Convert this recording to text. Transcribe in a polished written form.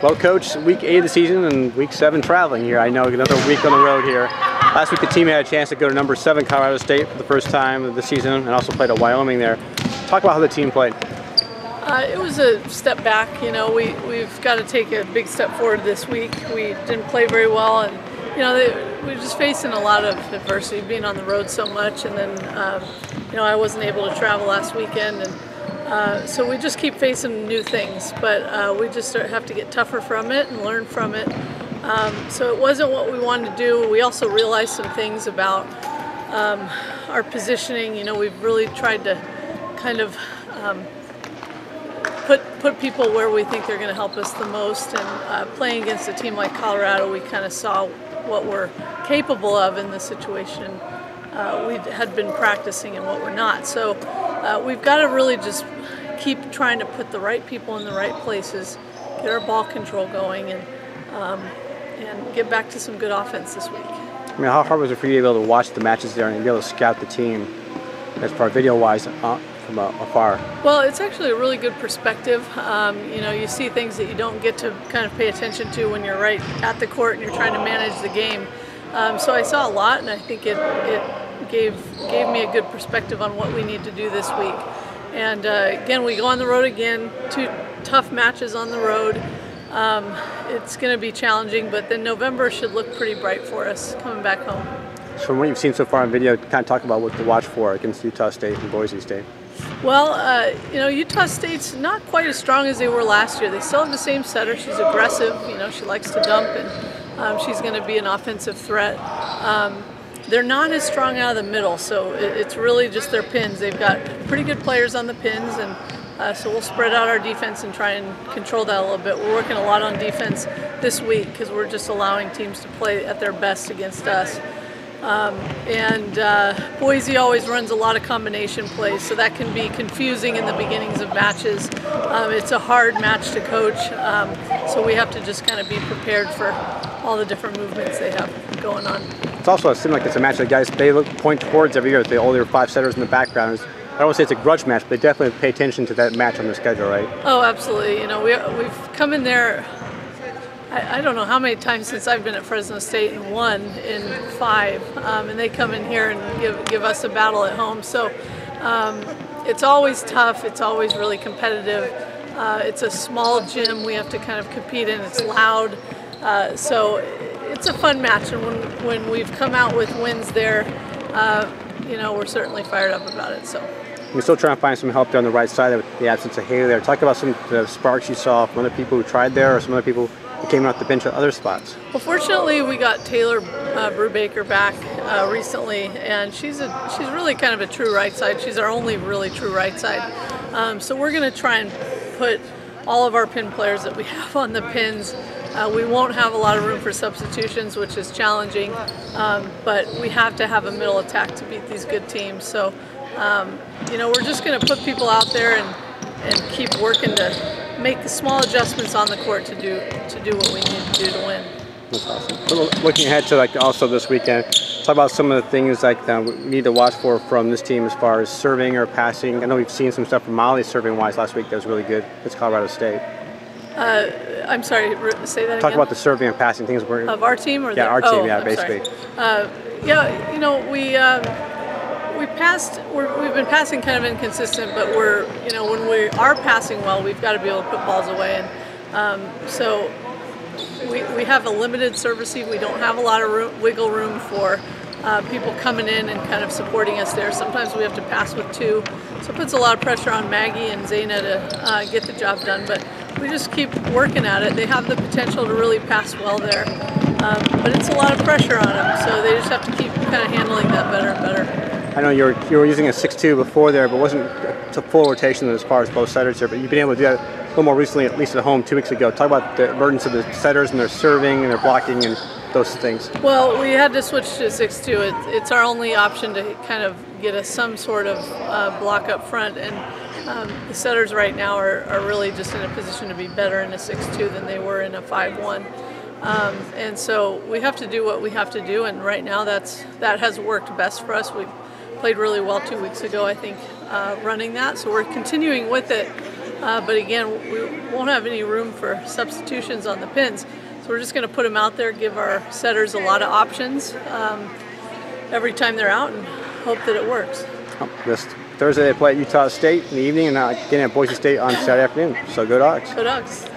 Well, Coach, week 8 of the season and week 7 traveling here. I know another week on the road here. Last week the team had a chance to go to number 7 Colorado State for the first time of the season and also played at Wyoming there. Talk about how the team played. It was a step back. You know, we've got to take a big step forward this week. We didn't play very well, and you know, we were just facing a lot of adversity, being on the road so much, and then you know, I wasn't able to travel last weekend, and so we just keep facing new things. But we just have to get tougher from it and learn from it. So it wasn't what we wanted to do. We also realized some things about our positioning. You know, we've really tried to kind of put people where we think they're going to help us the most, and playing against a team like Colorado, we kind of saw what we're capable of in this situation. We had been practicing and what we're not. So we've got to really just keep trying to put the right people in the right places, get our ball control going, and get back to some good offense this week. I mean, how hard was it for you to be able to watch the matches there and be able to scout the team as far video-wise from afar? Well, it's actually a really good perspective. You know, you see things that you don't get to kind of pay attention to when you're right at the court and you're trying to manage the game. So I saw a lot, and I think it gave me a good perspective on what we need to do this week. And again, we go on the road again, 2 tough matches on the road. It's going to be challenging, but then November should look pretty bright for us coming back home. So from what you've seen so far on video, kind of talk about what to watch for against Utah State and Boise State. Well, you know, Utah State's not quite as strong as they were last year. They still have the same setter. She's aggressive. You know, she likes to dump, and she's going to be an offensive threat. They're not as strong out of the middle, so it's really just their pins. They've got pretty good players on the pins, and so we'll spread out our defense and try and control that a little bit. We're working a lot on defense this week because we're just allowing teams to play at their best against us. Boise always runs a lot of combination plays, so that can be confusing in the beginnings of matches. It's a hard match to coach, so we have to just kind of be prepared for all the different movements they have going on. It's also, it seems like it's a match that guys, they point towards every year. They all their 5 setters in the background. I don't want to say it's a grudge match, but they definitely pay attention to that match on their schedule, right? Oh, absolutely. You know, we've come in there, I don't know how many times since I've been at Fresno State and won in 5, and they come in here and give us a battle at home. So it's always tough. It's always really competitive. It's a small gym we have to kind of compete in. It's loud. So it's a fun match, and when we've come out with wins there, you know, we're certainly fired up about it. So you're still trying to find some help there on the right side with the absence of Haley there. Talk about some of the sparks you saw from other people who tried there, or some other people who came off the bench at other spots. Well, fortunately, we got Taylor Brubaker back recently, and she's really kind of a true right side. She's our only really true right side. So we're going to try and put all of our pin players that we have on the pins. We won't have a lot of room for substitutions, which is challenging, but we have to have a middle attack to beat these good teams. So, you know, we're just going to put people out there and keep working to make the small adjustments on the court to do what we need to do to win. That's awesome. Looking ahead to also this weekend, talk about some of the things we need to watch for from this team as far as serving or passing. I know we've seen some stuff from Molly serving wise last week that was really good. It's Colorado State. I'm sorry, say that again. Talk about the serving and passing things. Of our team? Or our team, yeah, basically. Yeah, you know, we've been passing kind of inconsistent, but you know, when we are passing well, we've got to be able to put balls away, and so we have a limited service receive. We don't have a lot of wiggle room for people coming in and kind of supporting us there. Sometimes we have to pass with 2, so it puts a lot of pressure on Maggie and Zayna to get the job done, but we just keep working at it. They have the potential to really pass well there, but it's a lot of pressure on them, so they just have to keep kind of handling that better and better. I know you were using a 6-2 before there, but wasn't a full rotation as far as both setters here, but you've been able to do that a little more recently, at least at home 2 weeks ago. Talk about the emergence of the setters and their serving and their blocking and those things. Well, we had to switch to 6-2. It's our only option to kind of get us some sort of block up front, and the setters right now are really just in a position to be better in a 6-2 than they were in a 5-1. And so we have to do what we have to do, and right now that has worked best for us. We played really well 2 weeks ago, I think, running that, so we're continuing with it. But again, we won't have any room for substitutions on the pins. So we're just going to put them out there, give our setters a lot of options every time they're out, and hope that it works. This Thursday they play at Utah State in the evening, and again at Boise State on Saturday afternoon. So go Dogs. Go Dogs.